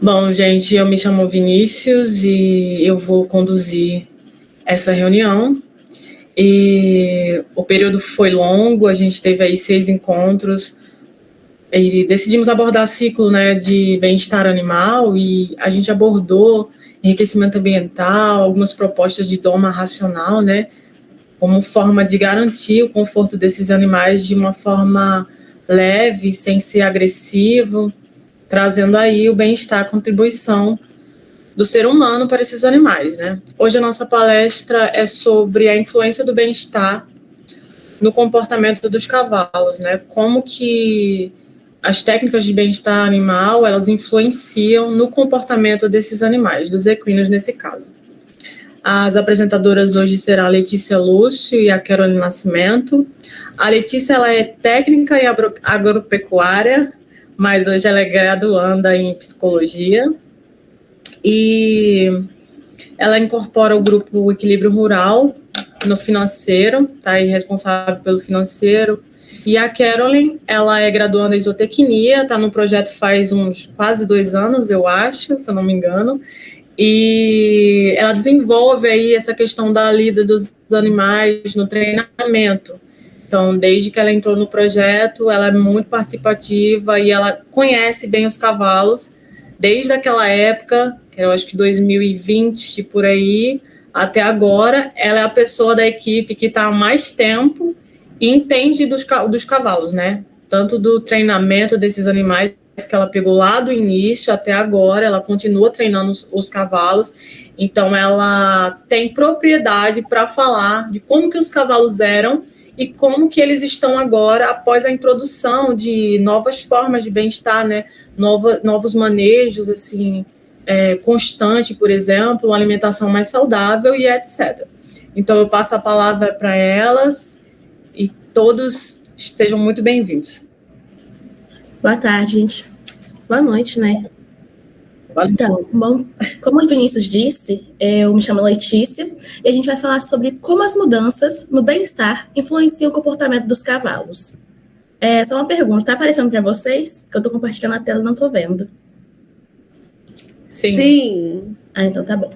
Bom, gente, eu me chamo Vinícius e eu vou conduzir essa reunião. E o período foi longo, a gente teve aí 6 encontros e decidimos abordar ciclo, né, de bem-estar animal, e a gente abordou enriquecimento ambiental, algumas propostas de doma racional, né, como forma de garantir o conforto desses animais de uma forma leve, sem ser agressivo, trazendo aí o bem-estar, a contribuição do ser humano para esses animais, né? Hoje a nossa palestra é sobre a influência do bem-estar no comportamento dos cavalos, né? Como que as técnicas de bem-estar animal, elas influenciam no comportamento desses animais, dos equinos nesse caso. As apresentadoras hoje serão a Letícia Lúcio e a Caroline Nascimento. A Letícia, ela é técnica em agropecuária, mas hoje ela é graduanda em psicologia. E ela incorpora o grupo Equilíbrio Rural no financeiro, tá aí responsável pelo financeiro. E a Caroline, ela é graduanda em zootecnia, está no projeto faz uns quase 2 anos, eu acho, se eu não me engano. E ela desenvolve aí essa questão da lida dos animais no treinamento. Então, desde que ela entrou no projeto, ela é muito participativa e ela conhece bem os cavalos, desde aquela época, que eu acho que 2020, por aí, até agora. Ela é a pessoa da equipe que está há mais tempo e entende dos cavalos, né? Tanto do treinamento desses animais, que ela pegou lá do início até agora, ela continua treinando os cavalos, então ela tem propriedade para falar de como que os cavalos eram e como que eles estão agora após a introdução de novas formas de bem-estar, né? Novos manejos, assim, constante, por exemplo, uma alimentação mais saudável e etc. Então eu passo a palavra para elas e todos sejam muito bem-vindos. Boa tarde, gente. Boa noite, né? Então, bom, como o Vinícius disse, eu me chamo Letícia e a gente vai falar sobre como as mudanças no bem-estar influenciam o comportamento dos cavalos. Só uma pergunta, tá aparecendo para vocês? Que eu tô compartilhando a tela e não tô vendo. Sim. Então tá bom.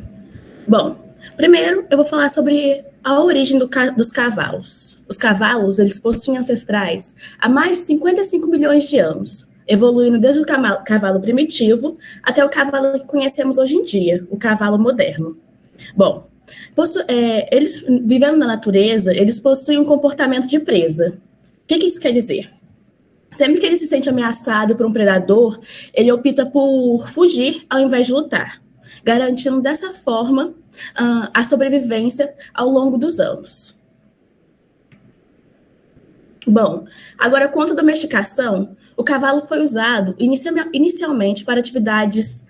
Bom, primeiro eu vou falar sobre a origem dos cavalos. Os cavalos, eles possuem ancestrais há mais de 55 milhões de anos, evoluindo desde o cavalo primitivo até o cavalo que conhecemos hoje em dia, o cavalo moderno. Bom, eles vivendo na natureza, eles possuem um comportamento de presa. O que isso quer dizer? Sempre que ele se sente ameaçado por um predador, ele opta por fugir ao invés de lutar, garantindo dessa forma a sobrevivência ao longo dos anos. Bom, agora quanto à domesticação, o cavalo foi usado inicialmente para atividades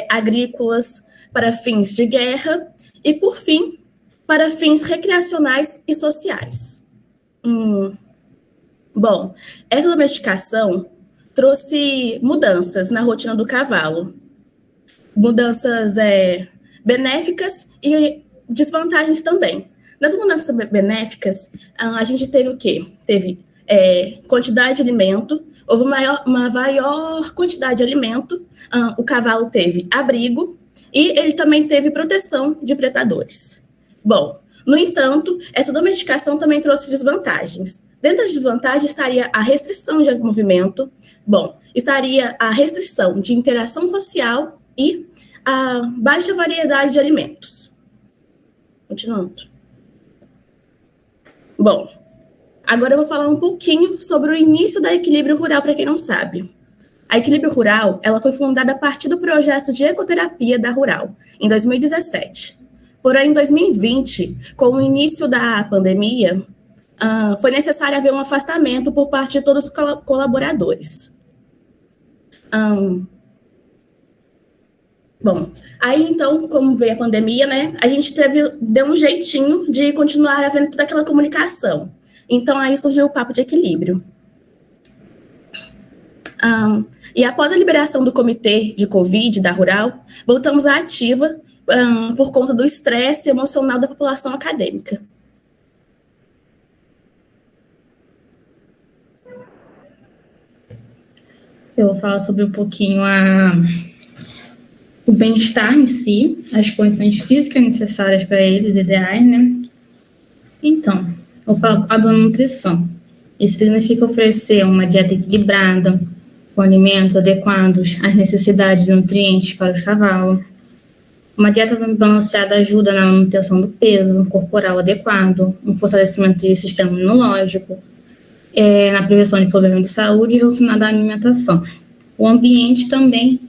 agrícolas, para fins de guerra e, por fim, para fins recreacionais e sociais. Bom, essa domesticação trouxe mudanças na rotina do cavalo. Mudanças benéficas e desvantagens também. Nas mudanças benéficas, a gente teve o quê? Teve quantidade de alimento, houve uma maior quantidade de alimento, o cavalo teve abrigo e ele também teve proteção de predadores. Bom, no entanto, essa domesticação também trouxe desvantagens. Dentro das desvantagens estaria a restrição de movimento, estaria a restrição de interação social e a baixa variedade de alimentos. Continuando. Bom, agora eu vou falar um pouquinho sobre o início da Equilíbrio Rural, para quem não sabe. A Equilíbrio Rural, ela foi fundada a partir do projeto de ecoterapia da Rural, em 2017. Porém, em 2020, com o início da pandemia, foi necessário haver um afastamento por parte de todos os colaboradores. Bom, aí então, como veio a pandemia, né, a gente deu um jeitinho de continuar havendo toda aquela comunicação. Então, aí surgiu o papo de equilíbrio. E após a liberação do comitê de Covid da Rural, voltamos à ativa por conta do estresse emocional da população acadêmica. Eu vou falar sobre um pouquinho o bem-estar em si, as condições físicas necessárias para eles, ideais, né? Então, eu falo a da nutrição. Isso significa oferecer uma dieta equilibrada, com alimentos adequados às necessidades de nutrientes para os cavalos. Uma dieta balanceada ajuda na manutenção do peso corporal adequado, no fortalecimento do sistema imunológico, na prevenção de problemas de saúde relacionados à alimentação. O ambiente também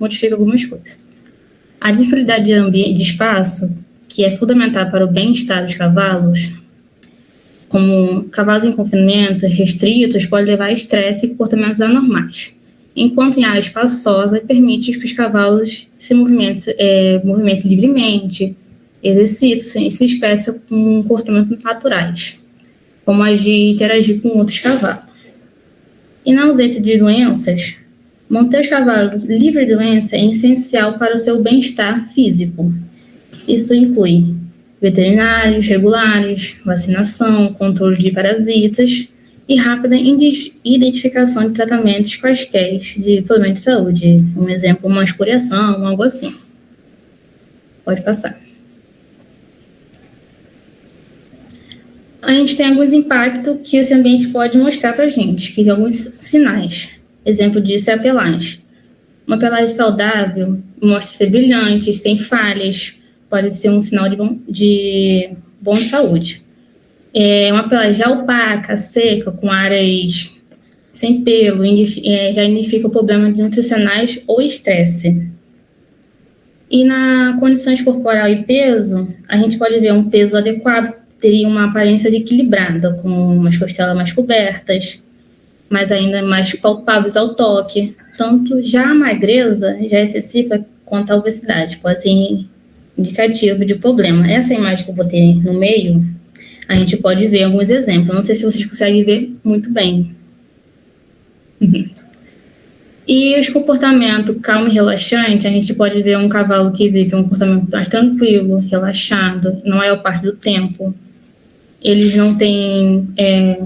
modifica algumas coisas. A disponibilidade de espaço, que é fundamental para o bem-estar dos cavalos, como cavalos em confinamento restritos, pode levar a estresse e comportamentos anormais, enquanto em área espaçosa permite que os cavalos se movimentem livremente, exercitem e se expressem com comportamentos naturais, como agir e interagir com outros cavalos. E na ausência de doenças, manter os cavalos livres de doença é essencial para o seu bem-estar físico. Isso inclui veterinários regulares, vacinação, controle de parasitas e rápida identificação de tratamentos quaisquer de problemas de saúde. Um exemplo, uma escoriação, algo assim. Pode passar. A gente tem alguns impactos que esse ambiente pode mostrar para a gente, que tem alguns sinais. Exemplo disso é a pelagem. Uma pelagem saudável mostra ser brilhante, sem falhas, pode ser um sinal de boa saúde. Uma pelagem já opaca, seca, com áreas sem pelo, já indica problemas nutricionais ou estresse. E na condições corporal e peso, a gente pode ver um peso adequado, teria uma aparência equilibrada, com umas costelas mais cobertas, mas ainda mais palpáveis ao toque. Tanto já a magreza, já excessiva, quanto a obesidade, pode ser indicativo de problema. Essa imagem que eu botei no meio, a gente pode ver alguns exemplos. Não sei se vocês conseguem ver muito bem. E os comportamentos calmo e relaxante, a gente pode ver um cavalo que exibe um comportamento mais tranquilo, relaxado, na maior parte do tempo. Eles não têm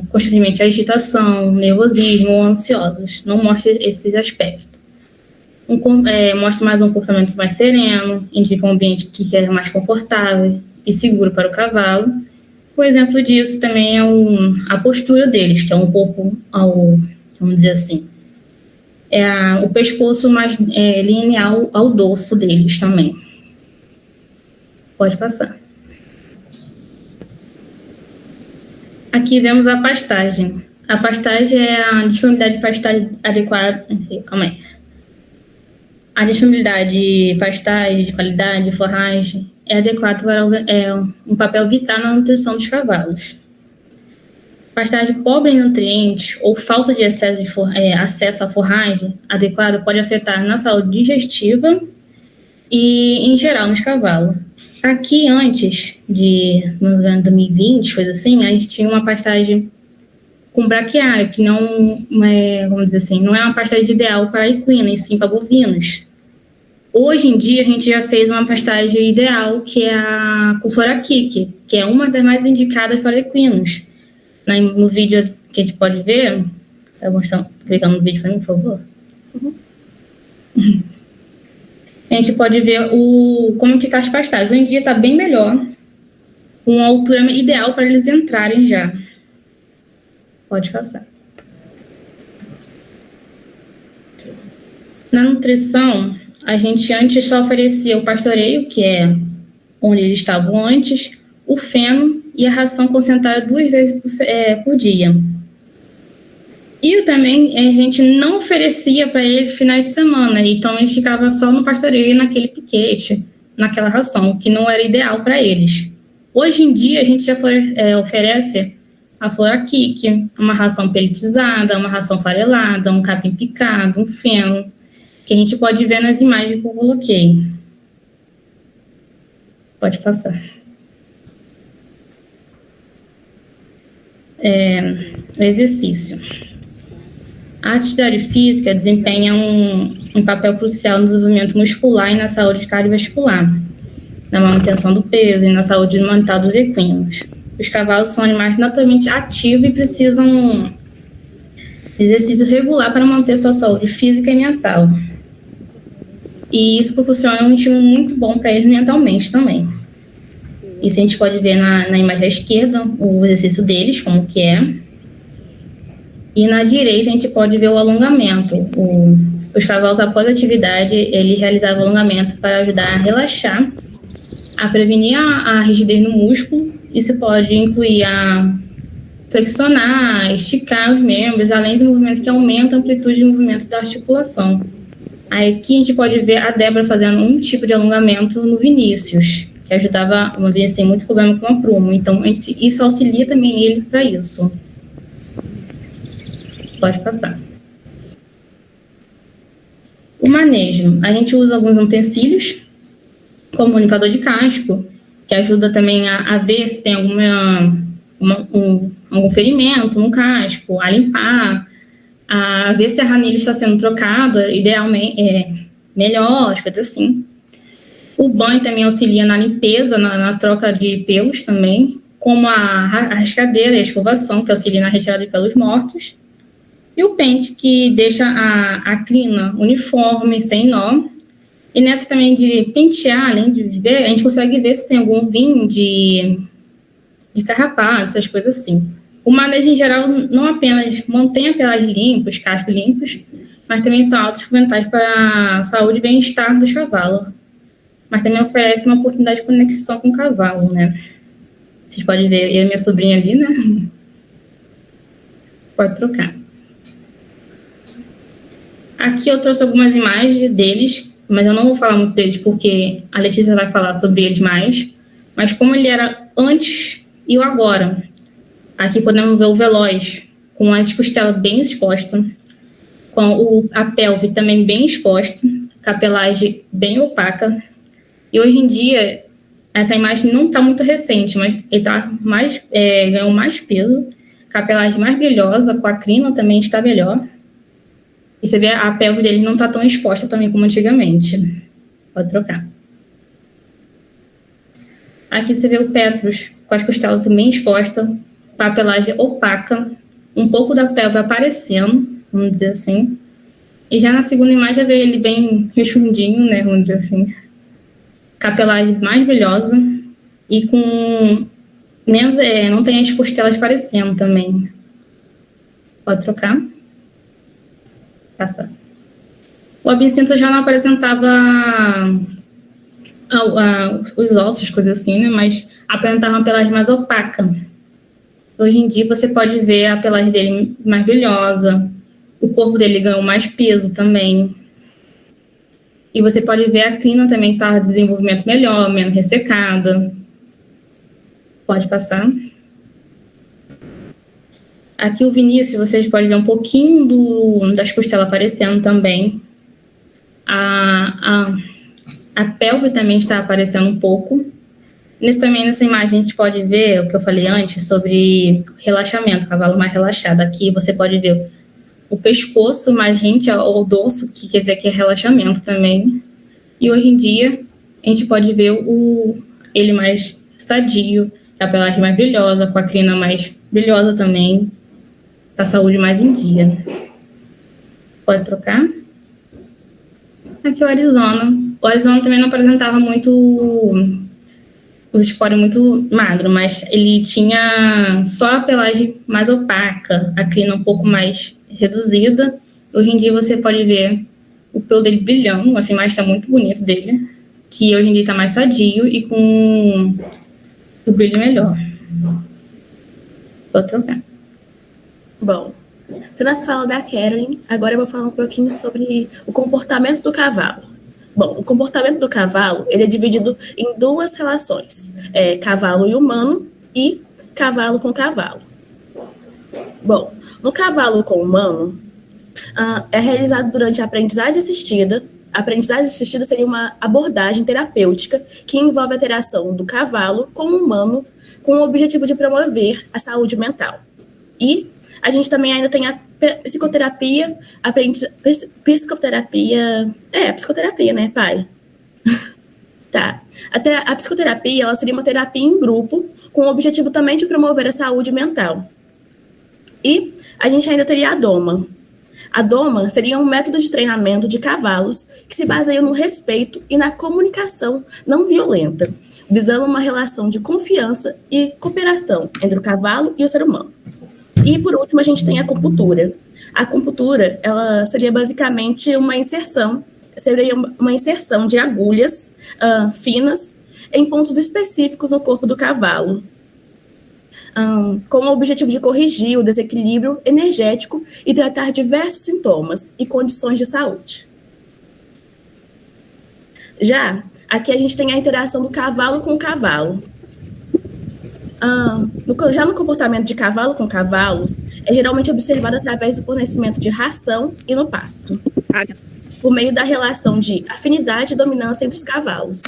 constantemente agitação, nervosismo ou ansiosos. Não mostra esses aspectos. Mostra mais um comportamento mais sereno, indica um ambiente que é mais confortável e seguro para o cavalo. Um exemplo disso também é a postura deles, que é um pouco, vamos dizer assim, o pescoço mais linear ao dorso deles também. Pode passar. Aqui vemos a pastagem. A pastagem é a disponibilidade de pastagem adequada. Calma aí. A disponibilidade de pastagem, de qualidade, de forragem é adequada para um papel vital na nutrição dos cavalos. Pastagem pobre em nutrientes ou falta de acesso à forragem adequada pode afetar na saúde digestiva e, em geral, nos cavalos. Aqui, antes de 2020, coisa assim, a gente tinha uma pastagem com braquiária, que não é, vamos dizer assim, não é uma pastagem ideal para equinos, e sim para bovinos. Hoje em dia, a gente já fez uma pastagem ideal, que é a Cultura-Kik, que é uma das mais indicadas para equinos. No vídeo que a gente pode ver, tá mostrando, clicando no vídeo para mim, por favor. A gente pode ver como que está as pastagens. Hoje em dia está bem melhor, com uma altura ideal para eles entrarem já. Pode passar. Na nutrição, a gente antes só oferecia o pastoreio, que é onde eles estavam antes, o feno e a ração concentrada 2 vezes por dia. E também a gente não oferecia para eles finais de semana, então ele ficava só no pastoreio, naquele piquete, naquela ração, que não era ideal para eles. Hoje em dia a gente já oferece a Flora-Kik, uma ração pelletizada, uma ração farelada, um capim picado, um feno, que a gente pode ver nas imagens que eu coloquei. Pode passar. O exercício. A atividade física desempenha um papel crucial no desenvolvimento muscular e na saúde cardiovascular, na manutenção do peso e na saúde mental dos equinos. Os cavalos são animais naturalmente ativos e precisam de exercício regular para manter sua saúde física e mental. E isso proporciona um estímulo muito bom para eles mentalmente também. Isso a gente pode ver na imagem da esquerda, o exercício deles, como que é. E na direita a gente pode ver o alongamento. Os cavalos, após a atividade, ele realizava o alongamento para ajudar a relaxar, a prevenir a rigidez no músculo. Isso pode incluir a flexionar, esticar os membros, além do movimento que aumenta a amplitude de movimento da articulação. Aqui a gente pode ver a Débora fazendo um tipo de alongamento no Vinícius, que ajudava, uma vez tem muito problema com a prumo, então isso auxilia também ele para isso. Pode passar. O manejo. A gente usa alguns utensílios, como o limpador de casco, que ajuda também a ver se tem algum ferimento no casco, a limpar, a ver se a ranilha está sendo trocada, idealmente, melhor, as coisas assim. O banho também auxilia na limpeza, na troca de pelos também, como a rascadeira e a escovação, que auxilia na retirada de pelos mortos. E o pente, que deixa a crina uniforme, sem nó. E nessa também de pentear, além de ver, a gente consegue ver se tem algum vinho de carrapato, essas coisas assim. O manejo, em geral, não apenas mantém a pelagem limpa, os cascos limpos, mas também são altos fundamentais para a saúde e bem-estar dos cavalos. Mas também oferece uma oportunidade de conexão com o cavalo, né? Vocês podem ver eu e minha sobrinha ali, né? Pode trocar. Aqui eu trouxe algumas imagens deles, mas eu não vou falar muito deles porque a Letícia vai falar sobre eles mais. Mas como ele era antes e o agora. Aqui podemos ver o veloz, com as costelas bem expostas, com a pelve também bem exposta, com a pelagem bem opaca. E hoje em dia, essa imagem não está muito recente, mas ele tá ganhou mais peso, com a pelagem mais brilhosa, com a crina também está melhor. E você vê a pelve dele não está tão exposta também como antigamente. Pode trocar. Aqui você vê o Petrus com as costelas também expostas, com a pelagem opaca, um pouco da pelve aparecendo, vamos dizer assim. E já na segunda imagem já vê ele bem rechondinho, né, vamos dizer assim. Com a pelagem mais brilhosa e com menos, não tem as costelas aparecendo também. Pode trocar. Passar. O absinto já não apresentava os ossos, coisas assim, né? Mas apresentava uma pelagem mais opaca. Hoje em dia você pode ver a pelagem dele mais brilhosa, o corpo dele ganhou mais peso também. E você pode ver a crina também está em desenvolvimento melhor, menos ressecada. Pode passar. Aqui o Vinícius, vocês podem ver um pouquinho das costelas aparecendo também. A pelve também está aparecendo um pouco. Nessa imagem a gente pode ver o que eu falei antes sobre relaxamento, cavalo mais relaxado. Aqui você pode ver o pescoço mais rente ao dorso, que quer dizer que é relaxamento também. E hoje em dia a gente pode ver ele mais sadio, a pelagem mais brilhosa, com a crina mais brilhosa também, a saúde mais em dia. Pode trocar. Aqui o Arizona. O Arizona também não apresentava muito os espórios muito magro, mas ele tinha só a pelagem mais opaca, a crina um pouco mais reduzida. Hoje em dia você pode ver o pelo dele brilhando, assim, mas está muito bonito dele, que hoje em dia está mais sadio e com o brilho melhor. Vou trocar. Bom, tendo a fala da Carolyn, agora eu vou falar um pouquinho sobre o comportamento do cavalo. Bom, o comportamento do cavalo, ele é dividido em duas relações, cavalo e humano e cavalo com cavalo. Bom, no cavalo com humano, é realizado durante a aprendizagem assistida. A aprendizagem assistida seria uma abordagem terapêutica que envolve a interação do cavalo com o humano com o objetivo de promover a saúde mental. E a gente também ainda tem a psicoterapia, psicoterapia, né, pai? Tá. Até a psicoterapia, ela seria uma terapia em grupo, com o objetivo também de promover a saúde mental. E a gente ainda teria a doma. A doma seria um método de treinamento de cavalos que se baseia no respeito e na comunicação não violenta, visando uma relação de confiança e cooperação entre o cavalo e o ser humano. E, por último, a gente tem a acupuntura. A acupuntura, ela seria basicamente uma inserção de agulhas finas em pontos específicos no corpo do cavalo, com o objetivo de corrigir o desequilíbrio energético e tratar diversos sintomas e condições de saúde. Já aqui a gente tem a interação do cavalo com o cavalo. Já no comportamento de cavalo com cavalo, é geralmente observado através do fornecimento de ração e no pasto, por meio da relação de afinidade e dominância entre os cavalos.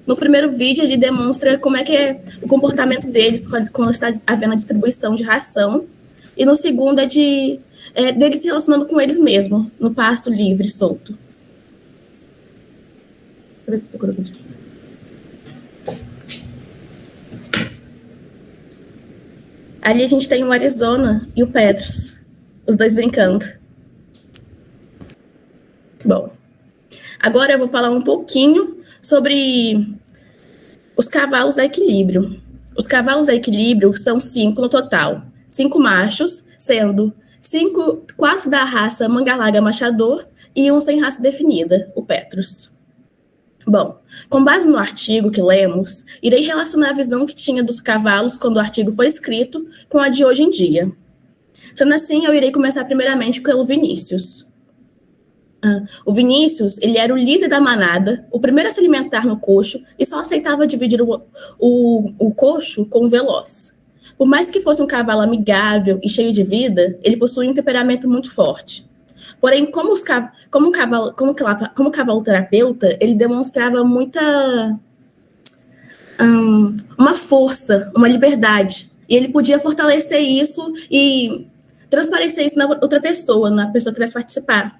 No primeiro vídeo, ele demonstra como é que é o comportamento deles quando está havendo a distribuição de ração, e no segundo deles se relacionando com eles mesmos, no pasto livre, solto. Deixa eu ver se estou colocando. Ali a gente tem o Arizona e o Petros, os dois brincando. Bom, agora eu vou falar um pouquinho sobre os cavalos a equilíbrio. Os cavalos a equilíbrio são 5 no total. 5 machos, sendo 4 da raça Mangalaga Machador e 1 sem raça definida, o Petros. Bom, com base no artigo que lemos, irei relacionar a visão que tinha dos cavalos quando o artigo foi escrito com a de hoje em dia. Sendo assim, eu irei começar primeiramente pelo Vinícius. O Vinícius, ele era o líder da manada, o primeiro a se alimentar no coxo e só aceitava dividir o coxo com o veloz. Por mais que fosse um cavalo amigável e cheio de vida, ele possuía um temperamento muito forte. Porém, como cavalo terapeuta, ele demonstrava muita uma força, uma liberdade. E ele podia fortalecer isso e transparecer isso na outra pessoa, na pessoa que quisesse participar.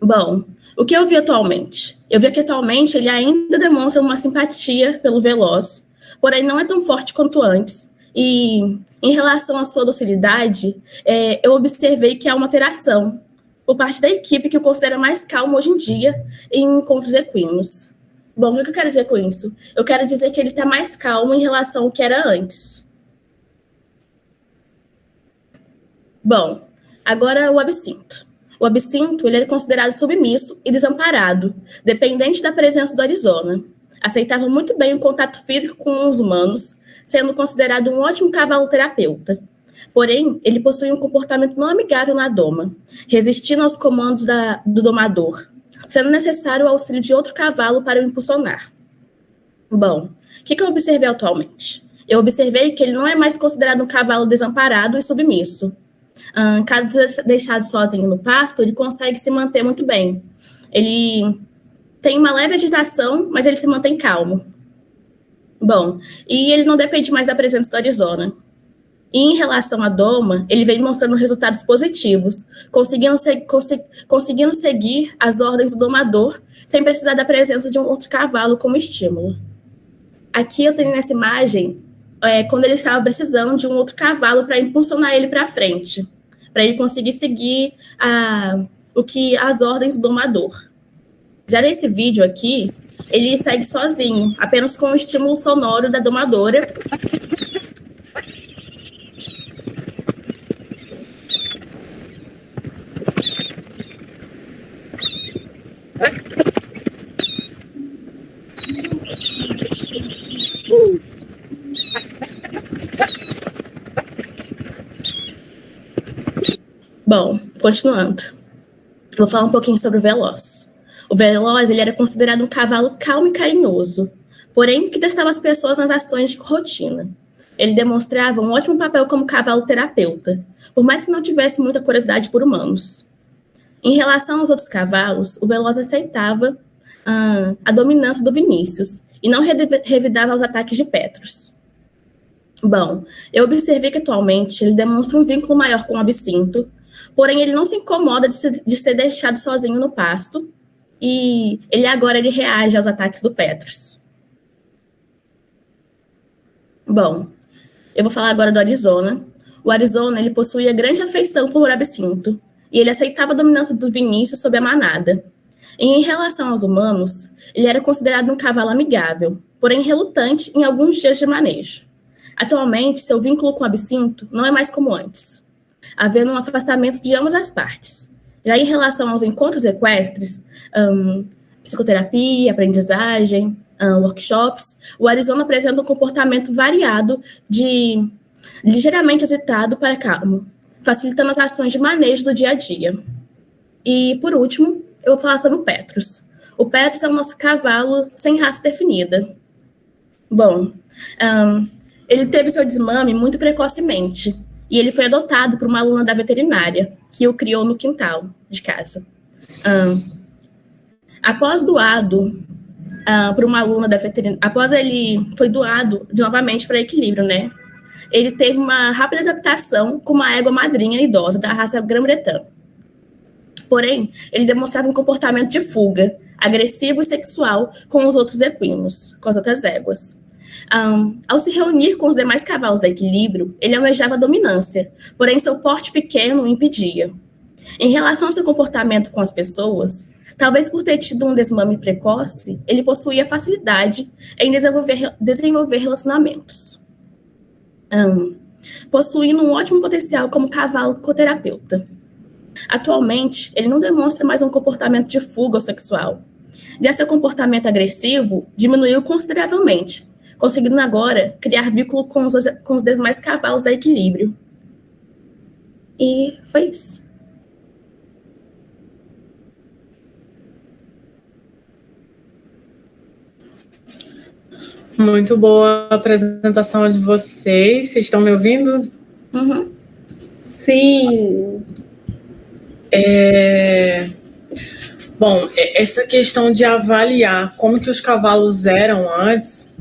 Bom, o que eu vi atualmente? Eu vi que atualmente ele ainda demonstra uma simpatia pelo veloz, porém não é tão forte quanto antes. E em relação à sua docilidade, eu observei que há uma alteração por parte da equipe que o considera mais calmo hoje em dia em encontros equinos. Bom, o que eu quero dizer com isso? Eu quero dizer que ele está mais calmo em relação ao que era antes. Bom, agora o absinto. O absinto, ele era considerado submisso e desamparado, dependente da presença do Arizona. Aceitava muito bem o contato físico com os humanos, sendo considerado um ótimo cavalo terapeuta. Porém, ele possuía um comportamento não amigável na doma, resistindo aos comandos do domador, sendo necessário o auxílio de outro cavalo para o impulsionar. Bom, o que eu observei atualmente? Eu observei que ele não é mais considerado um cavalo desamparado e submisso. Caso deixado sozinho no pasto, ele consegue se manter muito bem. Ele tem uma leve agitação, mas ele se mantém calmo. Bom, e ele não depende mais da presença do Arizona. E em relação à doma, ele vem mostrando resultados positivos, conseguindo seguir as ordens do domador, sem precisar da presença de um outro cavalo como estímulo. Aqui eu tenho nessa imagem, quando ele estava precisando de um outro cavalo para impulsionar ele para frente, para ele conseguir seguir as ordens do domador. Já nesse vídeo aqui, ele segue sozinho, apenas com o estímulo sonoro da domadora. Bom, continuando. Vou falar um pouquinho sobre o Veloz. O Veloz, ele era considerado um cavalo calmo e carinhoso, porém que testava as pessoas nas ações de rotina. Ele demonstrava um ótimo papel como cavalo terapeuta, por mais que não tivesse muita curiosidade por humanos. Em relação aos outros cavalos, o Veloz aceitava a dominância do Vinícius e não revidava os ataques de Petros. Bom, eu observei que atualmente ele demonstra um vínculo maior com o Absinto, porém ele não se incomoda de ser deixado sozinho no pasto, e ele reage aos ataques do Petros. Bom, eu vou falar agora do Arizona. O Arizona, ele possuía grande afeição por Absinto, e ele aceitava a dominância do Vinícius sobre a manada. E em relação aos humanos, ele era considerado um cavalo amigável, porém relutante em alguns dias de manejo. Atualmente, seu vínculo com o Absinto não é mais como antes, havendo um afastamento de ambas as partes. Já em relação aos encontros equestres, psicoterapia, aprendizagem, workshops, o Arizona apresenta um comportamento variado de ligeiramente agitado para calmo, facilitando as ações de manejo do dia a dia. E, por último, eu vou falar sobre o Petrus. O Petrus é o nosso cavalo sem raça definida. Bom, ele teve seu desmame muito precocemente, e ele foi adotado por uma aluna da veterinária, que o criou no quintal de casa. Após doado por uma aluna da veterinária, após ele foi doado novamente para Equilíbrio, né? Ele teve uma rápida adaptação com uma égua madrinha idosa da raça Grã-Bretanha. Porém, ele demonstrava um comportamento de fuga, agressivo e sexual com os outros equinos, com as outras éguas. Ao se reunir com os demais cavalos da Equilíbrio, ele almejava a dominância, porém seu porte pequeno o impedia. Em relação ao seu comportamento com as pessoas, talvez por ter tido um desmame precoce, ele possuía facilidade em desenvolver relacionamentos. Possuindo um ótimo potencial como cavalo coterapeuta. Atualmente, ele não demonstra mais um comportamento de fuga ou sexual. Já seu comportamento agressivo diminuiu consideravelmente, conseguindo agora criar vínculo com os demais cavalos da Equilíbrio. E foi isso. Muito boa a apresentação de vocês. Vocês estão me ouvindo? Uhum. Sim. Bom, essa questão de avaliar como que os cavalos eram antes,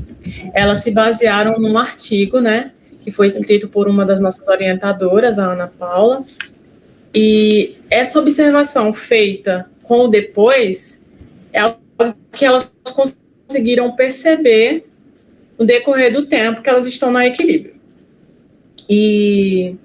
elas se basearam num artigo, né, que foi escrito por uma das nossas orientadoras, a Ana Paula, e essa observação feita com o depois é algo que elas conseguiram perceber no decorrer do tempo que elas estão no equilíbrio. E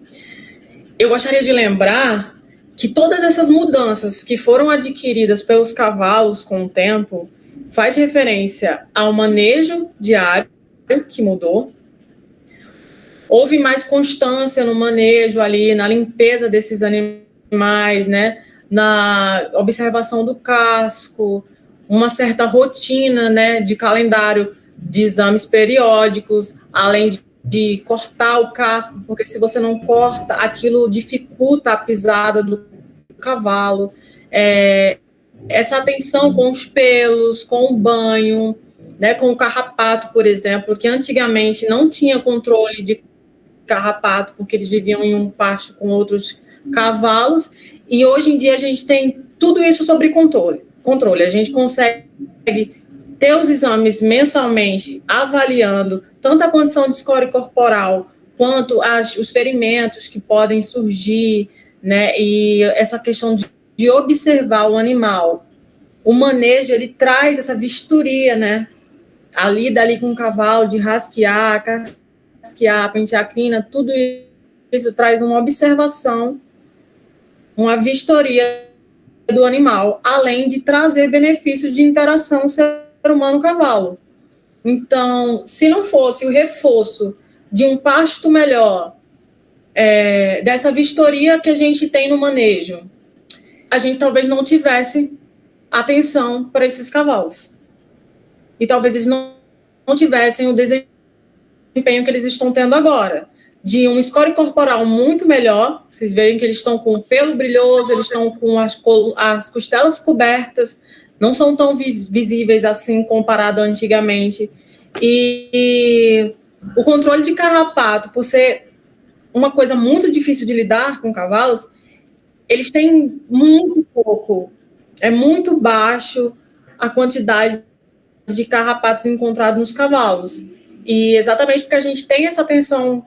eu gostaria de lembrar que todas essas mudanças que foram adquiridas pelos cavalos com o tempo faz referência ao manejo diário que mudou. Houve mais constância no manejo ali, na limpeza desses animais, né? Na observação do casco, uma certa rotina, né, de calendário de exames periódicos, além de cortar o casco, porque se você não corta, aquilo dificulta a pisada do cavalo. Essa atenção com os pelos, com o banho, né, com o carrapato, por exemplo, que antigamente não tinha controle de carrapato, porque eles viviam em um pasto com outros cavalos, e hoje em dia a gente tem tudo isso sob controle. A gente consegue ter os exames mensalmente, avaliando tanto a condição de score corporal, quanto os ferimentos que podem surgir, né, e essa questão de observar o animal. O manejo, ele traz essa vistoria, né, a lida ali com o cavalo, de rasquear, pentear a crina, tudo isso traz uma observação, uma vistoria do animal, além de trazer benefícios de interação ser humano-cavalo. Então, se não fosse o reforço de um pasto melhor, dessa vistoria que a gente tem no manejo, a gente talvez não tivesse atenção para esses cavalos. E talvez eles não tivessem o desempenho que eles estão tendo agora, de um score corporal muito melhor. Vocês verem que eles estão com o pelo brilhoso, eles estão com as costelas cobertas, não são tão visíveis assim comparado a antigamente. E o controle de carrapato, por ser uma coisa muito difícil de lidar com cavalos, eles têm muito pouco, é muito baixo a quantidade de carrapatos encontrados nos cavalos. E exatamente porque a gente tem essa atenção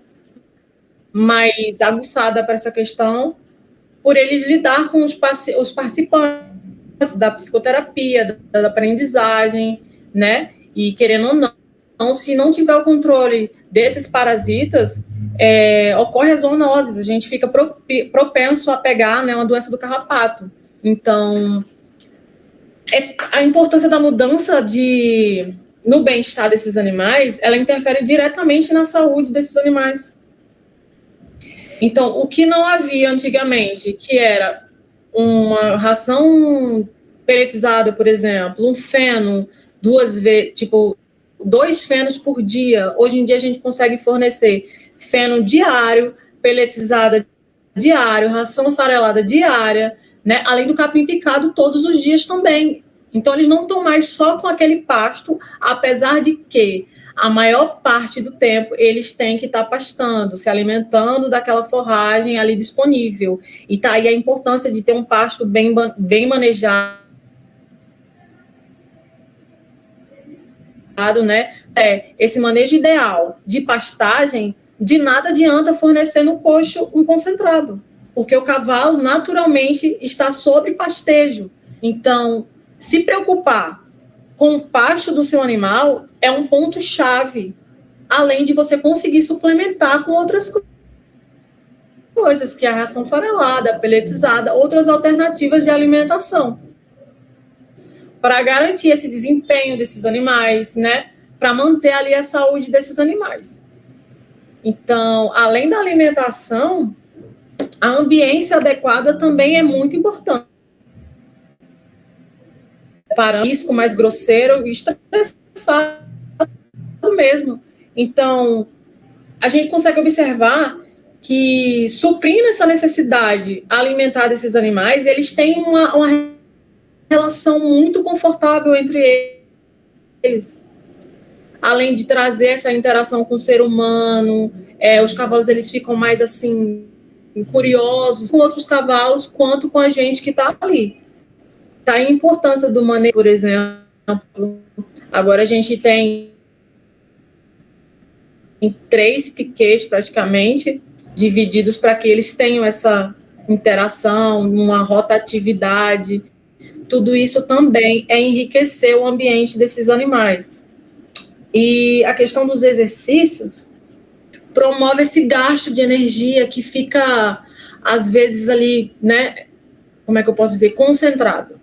mais aguçada para essa questão, por eles lidar com os participantes da psicoterapia, da aprendizagem, né? E querendo ou se não tiver o controle desses parasitas, ocorre as zoonoses, a gente fica propenso a pegar, né, uma doença do carrapato. Então, a importância da mudança no bem-estar desses animais, ela interfere diretamente na saúde desses animais. Então, o que não havia antigamente, que era uma ração peletizada, por exemplo, um feno, 2 fenos por dia. Hoje em dia a gente consegue fornecer feno diário, peletizada diário, ração farelada diária, né? Além do capim picado todos os dias também. Então, eles não estão mais só com aquele pasto, apesar de que a maior parte do tempo eles têm que estar pastando, se alimentando daquela forragem ali disponível. E tá aí a importância de ter um pasto bem manejado, né? Esse manejo ideal de pastagem, de nada adianta fornecer no coxo um concentrado, porque o cavalo naturalmente está sob pastejo. Então, se preocupar com o pasto do seu animal é um ponto-chave, além de você conseguir suplementar com outras coisas, que é a ração farelada, peletizada, outras alternativas de alimentação, para garantir esse desempenho desses animais, né? Para manter ali a saúde desses animais. Então, além da alimentação, a ambiência adequada também é muito importante. Para risco mais grosseiro e estressado mesmo. Então, a gente consegue observar que, suprindo essa necessidade alimentar desses animais, eles têm uma relação muito confortável entre eles. Além de trazer essa interação com o ser humano, os cavalos eles ficam mais assim curiosos com outros cavalos, quanto com a gente que está ali. Tá a importância do manejo, por exemplo. Agora a gente tem 3 piquetes praticamente divididos para que eles tenham essa interação, uma rotatividade. Tudo isso também é enriquecer o ambiente desses animais. E a questão dos exercícios promove esse gasto de energia que fica, às vezes, ali, né? Como é que eu posso dizer? Concentrado.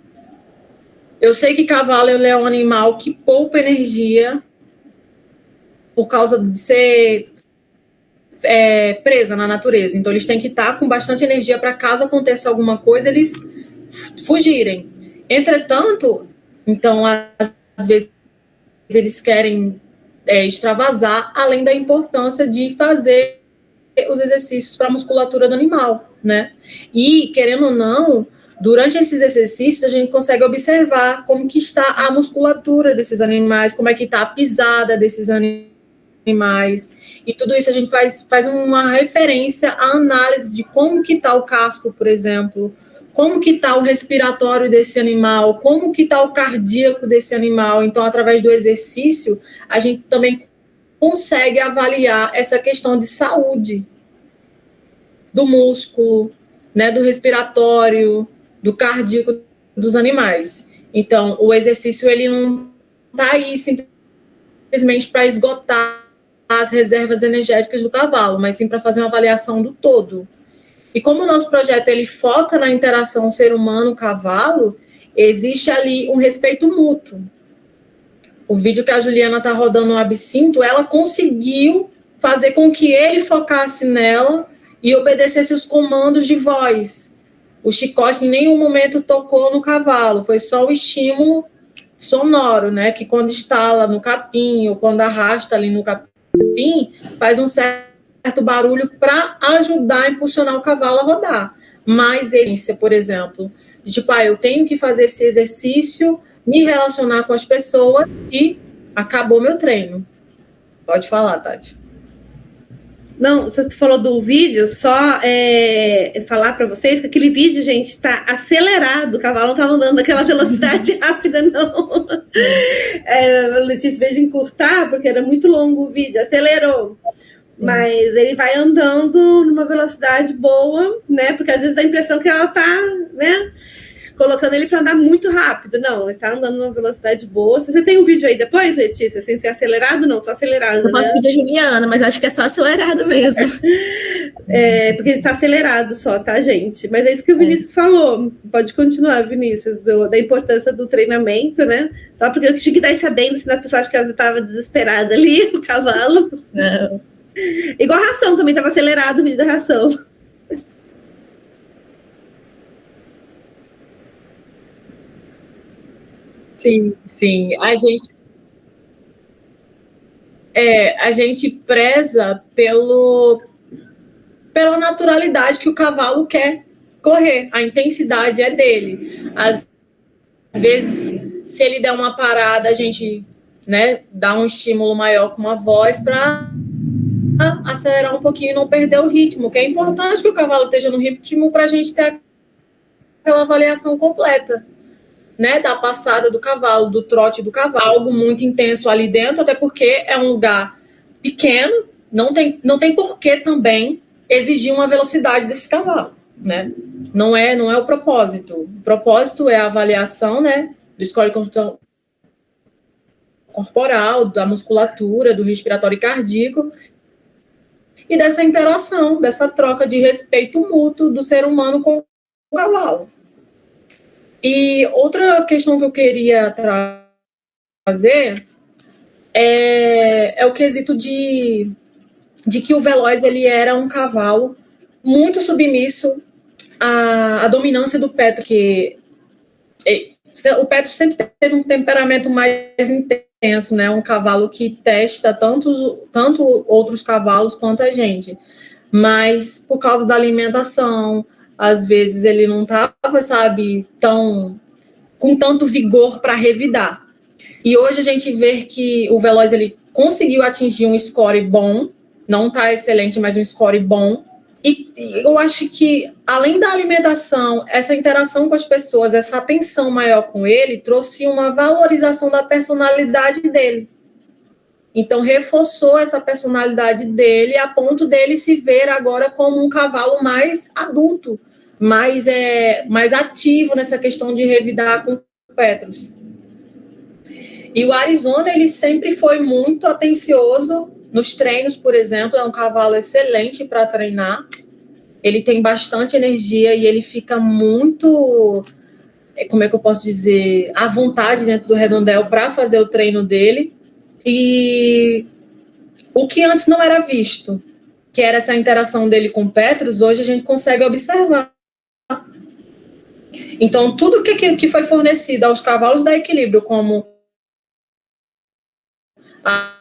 Eu sei que cavalo é um animal que poupa energia por causa de ser presa na natureza. Então, eles têm que estar com bastante energia para, caso aconteça alguma coisa, eles fugirem. Entretanto, então, às vezes, eles querem extravasar, além da importância de fazer os exercícios para a musculatura do animal, né? E, querendo ou não, durante esses exercícios, a gente consegue observar como que está a musculatura desses animais, como é que está a pisada desses animais, e tudo isso a gente faz uma referência à análise de como que está o casco, por exemplo, como que está o respiratório desse animal, como que está o cardíaco desse animal. Então, através do exercício, a gente também consegue avaliar essa questão de saúde do músculo, né, do respiratório, do cardíaco dos animais. Então, o exercício ele não está aí simplesmente para esgotar as reservas energéticas do cavalo, mas sim para fazer uma avaliação do todo. E como o nosso projeto ele foca na interação ser humano-cavalo, existe ali um respeito mútuo. O vídeo que a Juliana está rodando no Absinto, ela conseguiu fazer com que ele focasse nela e obedecesse os comandos de voz. O chicote em nenhum momento tocou no cavalo, foi só o estímulo sonoro, né? Que quando estala no capim ou quando arrasta ali no capim, faz um certo barulho para ajudar a impulsionar o cavalo a rodar. Mas ele, por exemplo, de tipo, eu tenho que fazer esse exercício, me relacionar com as pessoas e acabou meu treino. Pode falar, Tati. Não, você falou do vídeo, só falar para vocês que aquele vídeo, gente, está acelerado, o cavalo não estava andando naquela velocidade rápida, não. A Letícia veio de encurtar, porque era muito longo o vídeo, acelerou. Mas ele vai andando numa velocidade boa, né? Porque às vezes dá a impressão que ela está, né, colocando ele para andar muito rápido. Não, ele tá andando numa velocidade boa. Você tem um vídeo aí depois, Letícia? Sem ser acelerado? Não, só acelerado, Eu posso pedir a Juliana, mas acho que é só acelerado mesmo. Porque ele tá acelerado só, tá, gente? Mas é isso que o Vinícius falou. Pode continuar, Vinícius, da importância do treinamento, né? Só porque eu tinha que dar esse adendo, senão a pessoa acha que ela estava desesperada ali, o cavalo. Não. Igual a ração, também estava acelerado o vídeo da ração. Sim, sim. A gente preza pela naturalidade que o cavalo quer correr. A intensidade é dele. Às vezes, se ele der uma parada, a gente, né, dá um estímulo maior com a voz para acelerar um pouquinho e não perder o ritmo, que é importante que o cavalo esteja no ritmo para a gente ter aquela avaliação completa, né, da passada do cavalo, do trote do cavalo. Algo muito intenso ali dentro, até porque é um lugar pequeno, não tem porquê também exigir uma velocidade desse cavalo, né? Não é o propósito. O propósito é a avaliação, né, do score corporal, da musculatura, do respiratório e cardíaco, e dessa interação, dessa troca de respeito mútuo do ser humano com o cavalo. E outra questão que eu queria trazer é o quesito de que o Veloz ele era um cavalo muito submisso à dominância do Petro, que o Petro sempre teve um temperamento mais intenso, né? Um cavalo que testa tanto outros cavalos quanto a gente, mas por causa da alimentação, às vezes ele não estava, sabe, com tanto vigor para revidar. E hoje a gente vê que o Veloz ele conseguiu atingir um score bom, não está excelente, mas um score bom. E eu acho que, além da alimentação, essa interação com as pessoas, essa atenção maior com ele, trouxe uma valorização da personalidade dele. Então, reforçou essa personalidade dele a ponto dele se ver agora como um cavalo mais adulto, mais ativo nessa questão de revidar com o Petrus. E o Arizona, ele sempre foi muito atencioso nos treinos, por exemplo, é um cavalo excelente para treinar. Ele tem bastante energia e ele fica muito, como é que eu posso dizer, à vontade dentro do redondel para fazer o treino dele. E o que antes não era visto, que era essa interação dele com o Petrus, hoje a gente consegue observar. Então, tudo que foi fornecido aos cavalos da Equilíbrio, como a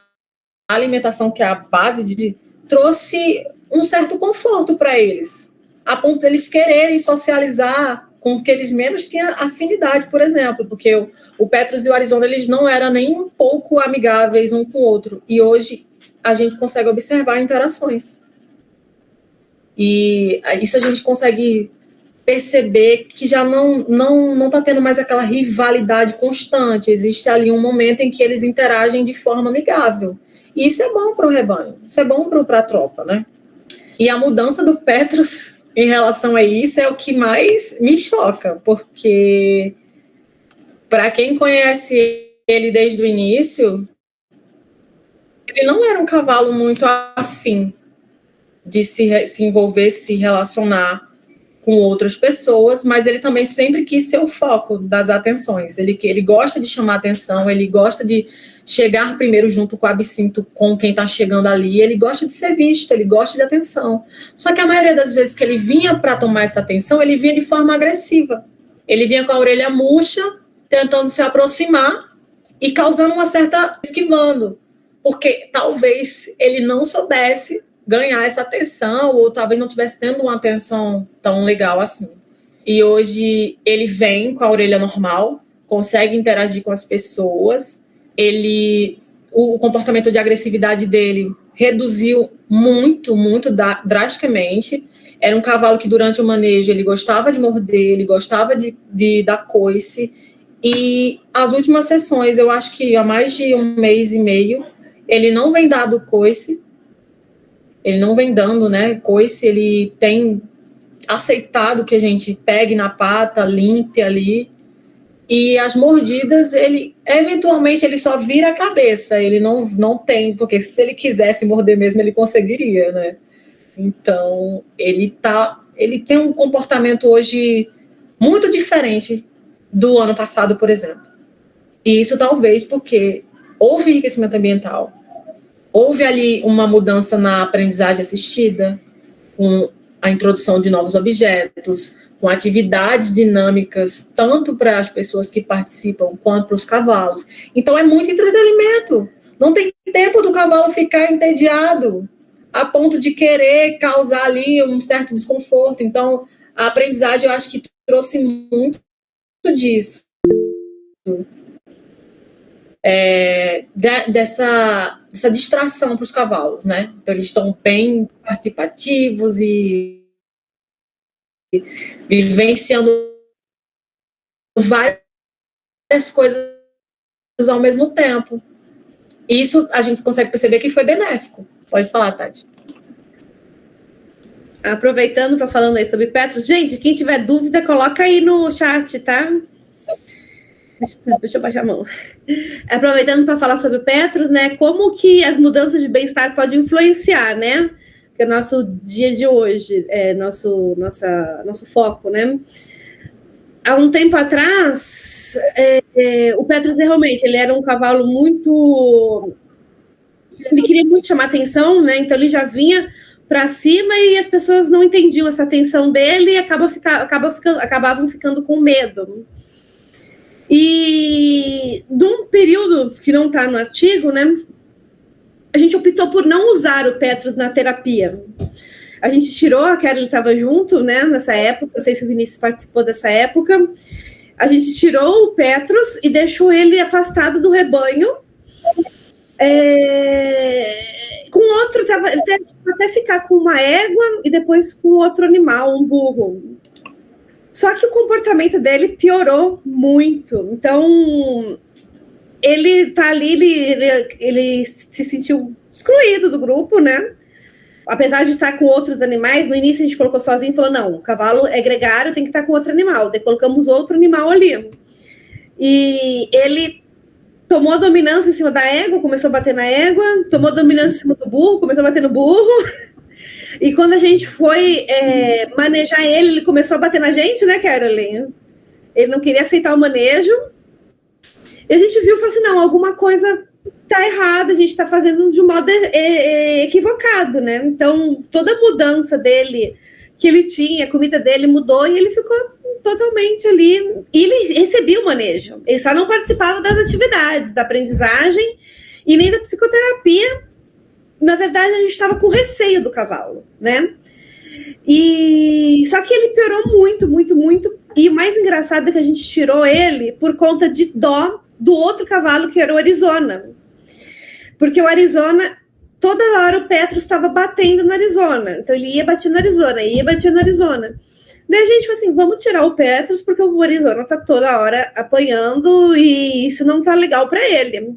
alimentação, que é a base, trouxe um certo conforto para eles, a ponto de eles quererem socializar com o que eles menos tinham afinidade, por exemplo, porque o Petrus e o Arizona, eles não eram nem um pouco amigáveis um com o outro, e hoje a gente consegue observar interações. E isso a gente consegue perceber que já não está tendo mais aquela rivalidade constante, existe ali um momento em que eles interagem de forma amigável. E isso é bom para o rebanho, isso é bom para a tropa, né? E a mudança do Petrus em relação a isso é o que mais me choca, porque para quem conhece ele desde o início, ele não era um cavalo muito afim de se envolver, se relacionar com outras pessoas, mas ele também sempre quis ser o foco das atenções. Ele gosta de chamar atenção, ele gosta de chegar primeiro junto com o absinto, com quem está chegando ali, ele gosta de ser visto, ele gosta de atenção. Só que a maioria das vezes que ele vinha para tomar essa atenção, ele vinha de forma agressiva. Ele vinha com a orelha murcha, tentando se aproximar e causando uma certa esquivando, porque talvez ele não soubesse ganhar essa atenção, ou talvez não estivesse tendo uma atenção tão legal assim. E hoje ele vem com a orelha normal, consegue interagir com as pessoas, o comportamento de agressividade dele reduziu muito drasticamente. Era um cavalo que durante o manejo ele gostava de morder, ele gostava de dar coice, e as últimas sessões, eu acho que há mais de 1 mês e meio, ele não vem dando coice, ele não vem dando, né, coice, ele tem aceitado que a gente pegue na pata, limpe ali. E as mordidas, ele eventualmente ele só vira a cabeça, ele não tem, porque se ele quisesse morder mesmo, ele conseguiria, né? Então, ele tem um comportamento hoje muito diferente do ano passado, por exemplo. E isso talvez porque houve enriquecimento ambiental, houve ali uma mudança na aprendizagem assistida, com a introdução de novos objetos, com atividades dinâmicas, tanto para as pessoas que participam, quanto para os cavalos. Então, é muito entretenimento. Não tem tempo do cavalo ficar entediado, a ponto de querer causar ali um certo desconforto. Então, a aprendizagem, eu acho que trouxe muito disso. Dessa distração para os cavalos, né? Então, eles estão bem participativos e vivenciando várias coisas ao mesmo tempo. Isso a gente consegue perceber que foi benéfico. Pode falar, Tati. Aproveitando para falando aí sobre Petros, gente, quem tiver dúvida, coloca aí no chat, tá? Deixa eu baixar a mão. Aproveitando para falar sobre Petros, né? Como que as mudanças de bem-estar podem influenciar, né? Que é o nosso dia de hoje, nosso foco, né? Há um tempo atrás, o Petros realmente, ele era um cavalo muito... Ele queria muito chamar atenção, né? Então ele já vinha para cima e as pessoas não entendiam essa atenção dele e acabavam ficando com medo. E num período que não está no artigo, né? A gente optou por não usar o Petros na terapia. A gente tirou, a Carolyn estava junto, né, nessa época, não sei se o Vinícius participou dessa época. A gente tirou o Petros e deixou ele afastado do rebanho. Com outro, até ficar com uma égua e depois com outro animal, um burro. Só que o comportamento dele piorou muito. Então, ele tá ali, ele se sentiu excluído do grupo, né? Apesar de estar com outros animais, no início a gente colocou sozinho e falou, não, o cavalo é gregário, tem que estar com outro animal. Daí colocamos outro animal ali. E ele tomou a dominância em cima da égua, começou a bater na égua, tomou a dominância em cima do burro, começou a bater no burro. E quando a gente foi manejar ele começou a bater na gente, né, Carolyn? Ele não queria aceitar o manejo. E a gente viu e falou assim, não, alguma coisa tá errada, a gente tá fazendo de um modo equivocado, né? Então, toda a mudança dele, que ele tinha, a comida dele mudou e ele ficou totalmente ali. E ele recebia o manejo. Ele só não participava das atividades, da aprendizagem e nem da psicoterapia. Na verdade, a gente estava com receio do cavalo, né? E só que ele piorou muito, muito, muito. E o mais engraçado é que a gente tirou ele por conta de dó do outro cavalo, que era o Arizona. Porque o Arizona, toda hora o Petros estava batendo no Arizona. Então ele ia batendo no Arizona, ia batendo no Arizona. Daí a gente falou assim, vamos tirar o Petros, porque o Arizona tá toda hora apanhando e isso não tá legal para ele.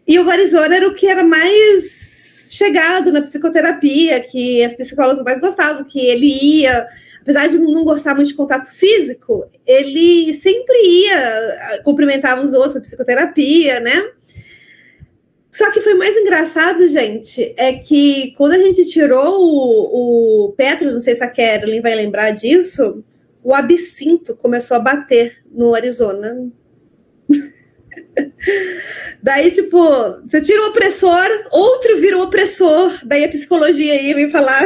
E o Arizona era o que era mais chegado na psicoterapia, que as psicólogas mais gostavam, que ele ia, apesar de não gostar muito de contato físico, ele sempre ia, cumprimentava os outros na psicoterapia, né? Só que foi mais engraçado, gente, é que quando a gente tirou o Petros, não sei se a Carolyn vai lembrar disso, o absinto começou a bater no Arizona. Daí, tipo, você tira o opressor, outro vira o opressor. Daí a psicologia aí vem falar,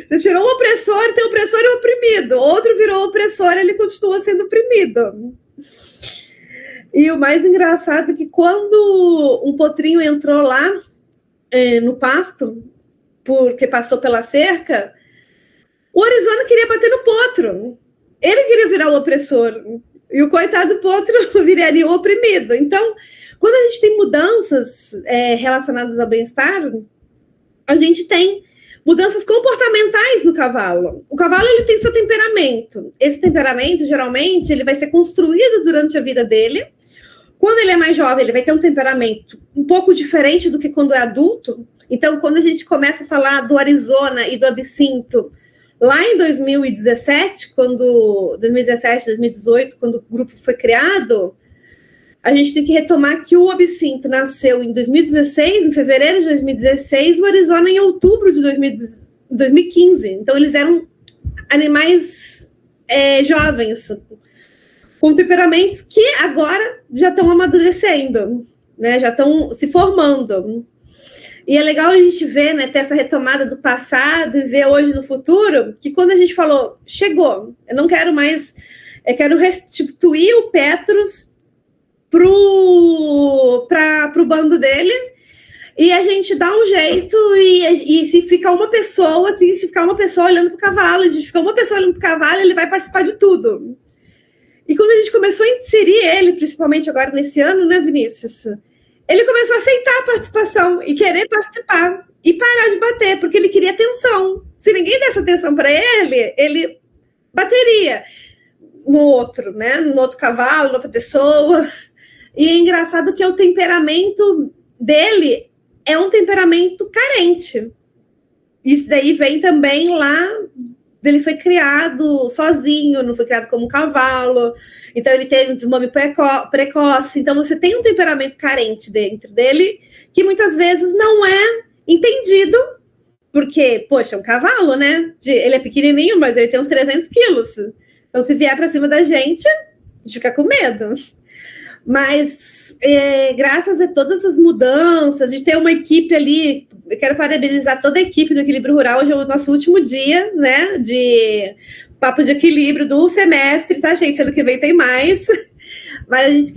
você tirou o opressor, tem o opressor e o oprimido. Outro virou o opressor, ele continua sendo oprimido. E o mais engraçado é que quando um potrinho entrou lá no pasto, porque passou pela cerca, o Arizona queria bater no potro. Ele queria virar o opressor. E o coitado do potro viraria o oprimido. Então, quando a gente tem mudanças relacionadas ao bem-estar, a gente tem mudanças comportamentais no cavalo. O cavalo, ele tem seu temperamento. Esse temperamento, geralmente, ele vai ser construído durante a vida dele. Quando ele é mais jovem, ele vai ter um temperamento um pouco diferente do que quando é adulto. Então, quando a gente começa a falar do Arizona e do absinto, Lá em 2017, 2018, quando o grupo foi criado, a gente tem que retomar que o absinto nasceu em 2016, em fevereiro de 2016, o Arizona em outubro de 2015. Então, eles eram animais jovens, com temperamentos que agora já estão amadurecendo, né? Já estão se formando. E é legal a gente ver, né, ter essa retomada do passado e ver hoje no futuro, que quando a gente falou, chegou, eu não quero mais, eu quero restituir o Petrus pro bando dele, e a gente dá um jeito, e se ficar uma pessoa, olhando pro cavalo, a gente fica uma pessoa olhando pro cavalo, ele vai participar de tudo. E quando a gente começou a inserir ele, principalmente agora nesse ano, né, Vinícius? Ele começou a aceitar a participação e querer participar e parar de bater, porque ele queria atenção. Se ninguém desse atenção para ele, ele bateria no outro, né? No outro cavalo, na outra pessoa. E é engraçado que o temperamento dele é um temperamento carente. Isso daí vem também lá. Ele foi criado sozinho, não foi criado como um cavalo, então ele teve um desmame precoce, então você tem um temperamento carente dentro dele, que muitas vezes não é entendido, porque, poxa, é um cavalo, né? Ele é pequenininho, mas ele tem uns 300 quilos, então se vier para cima da gente fica com medo. Mas graças a todas as mudanças, de ter uma equipe ali, eu quero parabenizar toda a equipe do Equilíbrio Rural. Hoje é o nosso último dia, né, de papo de equilíbrio do semestre, tá, gente? Ano que vem tem mais. Mas a gente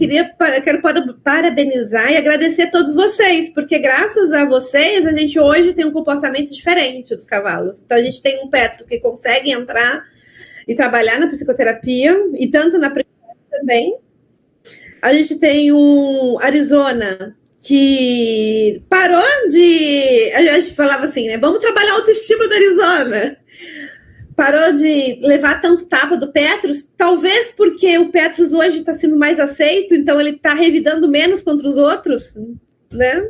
quero parabenizar e agradecer a todos vocês, porque graças a vocês, a gente hoje tem um comportamento diferente dos cavalos. Então a gente tem um Petrus que consegue entrar e trabalhar na psicoterapia, e tanto na também. A gente tem um Arizona que parou de... A gente falava assim, né? Vamos trabalhar a autoestima do Arizona. Parou de levar tanto tapa do Petrus, talvez porque o Petrus hoje está sendo mais aceito, então ele está revidando menos contra os outros, né?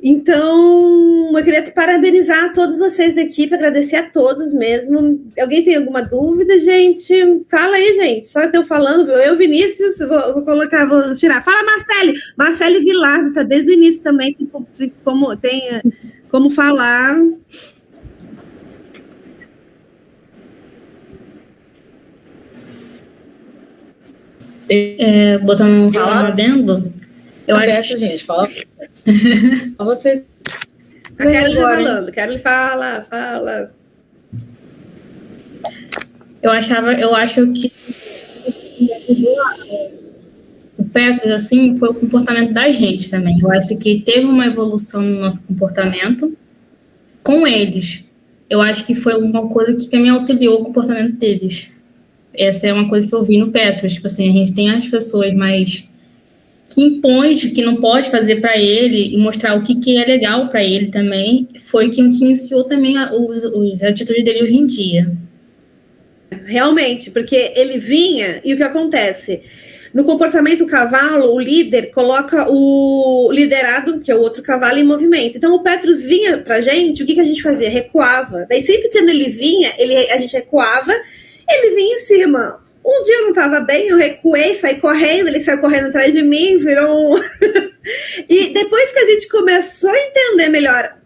Então, eu queria parabenizar a todos vocês da equipe, agradecer a todos mesmo. Alguém tem alguma dúvida, gente? Fala aí, gente. Só eu falando, eu, Vinícius, vou tirar. Fala, Marcele Vilar, tá desde o início também, tem como falar. Botando um salão adendo, eu acho que... gente, fala. Vocês. Quero lhe falar, fala. Eu acho que o Petrus, assim, foi o comportamento da gente também. Eu acho que teve uma evolução no nosso comportamento com eles. Eu acho que foi uma coisa que também auxiliou o comportamento deles. Essa é uma coisa que eu vi no Petrus. Tipo assim, a gente tem as pessoas mais que impõe que não pode fazer para ele e mostrar o que é legal para ele também, foi que iniciou também as atitudes dele hoje em dia. Realmente, porque ele vinha, e o que acontece? No comportamento do cavalo, o líder coloca o liderado, que é o outro cavalo, em movimento. Então, o Petrus vinha pra gente, o que a gente fazia? Recuava. Daí, sempre que ele vinha, a gente recuava, ele vinha em cima. Um dia eu não estava bem, eu recuei, saí correndo, ele saiu correndo atrás de mim, virou um... E depois que a gente começou a entender melhor,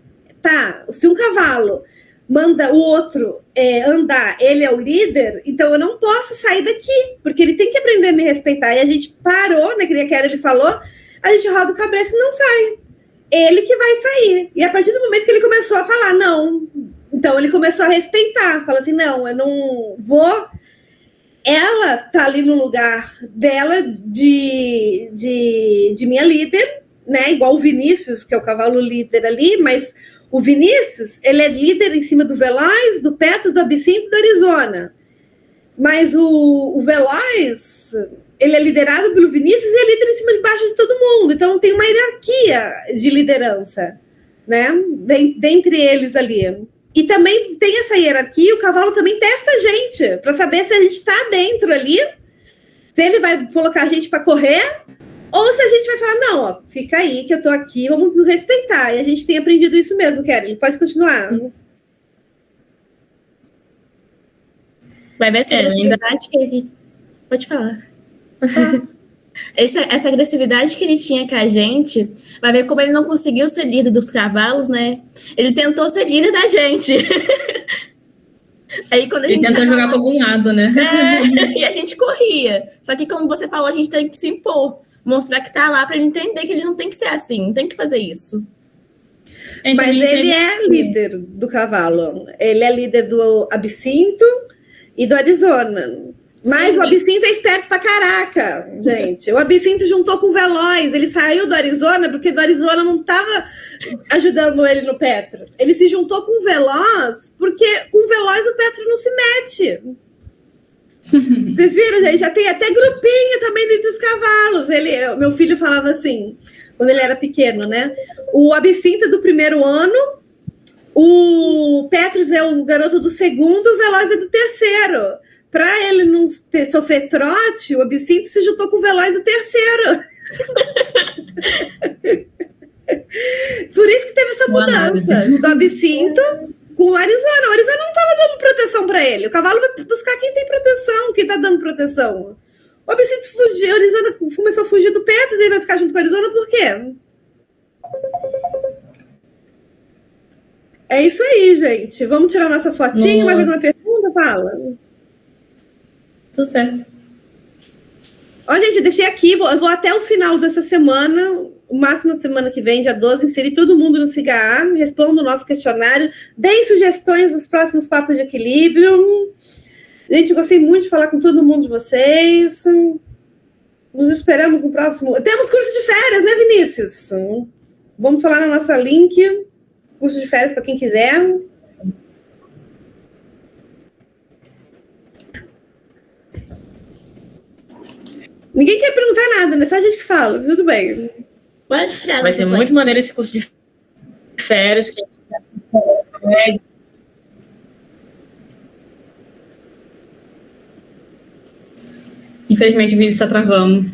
tá, se um cavalo manda o outro andar, ele é o líder, então eu não posso sair daqui, porque ele tem que aprender a me respeitar. E a gente parou, né, que ele falou, a gente roda o cabeça e não sai. Ele que vai sair. E a partir do momento que ele começou a falar, não, então ele começou a respeitar, fala assim, não, eu não vou... Ela tá ali no lugar dela de minha líder, né? Igual o Vinícius, que é o cavalo líder ali, mas o Vinícius, ele é líder em cima do Veloz, do Petrus, do Absinto e do Arizona. Mas o Veloz, ele é liderado pelo Vinícius e é líder em cima de baixo de todo mundo. Então tem uma hierarquia de liderança, né? Dentre eles ali. E também tem essa hierarquia, o cavalo também testa a gente, para saber se a gente está dentro ali, se ele vai colocar a gente para correr, ou se a gente vai falar, não, ó, fica aí que eu tô aqui, vamos nos respeitar. E a gente tem aprendido isso mesmo, Kelly. Pode continuar. Vai ver essa agressividade que ele... Pode falar. Essa agressividade que ele tinha com a gente, vai ver como ele não conseguiu ser líder dos cavalos, né? Ele tentou ser líder da gente. Aí, quando a gente tentou jogar para algum lado, né? E a gente corria. Só que, como você falou, a gente tem que se impor. Mostrar que tá lá para ele entender que ele não tem que ser assim, não tem que fazer isso. Mas ele é líder do cavalo. Ele é líder do Absinto e do Arizona. Mas o Absinto é esperto pra caraca, gente. O Absinto juntou com o Veloz. Ele saiu do Arizona porque do Arizona não tava ajudando ele no Petro. Ele se juntou com o Veloz porque com o Veloz o Petro não se mete. Vocês viram, gente? Já tem até grupinho também dentro dos cavalos. Meu filho falava assim, quando ele era pequeno, né? O Absinto é do primeiro ano, o Petrus é o garoto do segundo, o Veloz é do terceiro. Para ele não sofrer trote, o Absinto se juntou com o Veloz do terceiro. Por isso que teve essa mudança do Absinto com o Arizona. O Arizona não estava dando proteção para ele. O cavalo vai buscar quem tem proteção, quem está dando proteção. O Absinto fugiu, o Arizona começou a fugir do Petrus, ele vai ficar junto com o Arizona por quê? É isso aí, gente. Vamos tirar nossa fotinha. Mais alguma pergunta? Fala. Tudo certo. Ó, gente, eu deixei aqui, eu vou até o final dessa semana, o máximo da semana que vem, dia 12, inserir todo mundo no SIGA, responda o nosso questionário, deem sugestões dos próximos papos de equilíbrio. Gente, gostei muito de falar com todo mundo de vocês. Nos esperamos no próximo... Temos curso de férias, né, Vinícius? Vamos falar na nossa link, curso de férias para quem quiser. Ninguém quer perguntar nada, né? Só a gente que fala, tudo bem. Pode tirar. Vai ser muito maneiro esse curso de férias. Infelizmente, o vídeo está travando.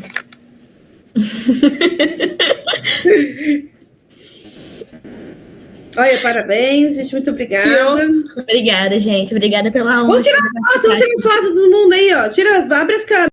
Olha, parabéns, gente. Muito obrigada. Obrigada, gente. Obrigada pela honra. Vamos tirar foto, todo mundo aí, ó. Abre as câmeras.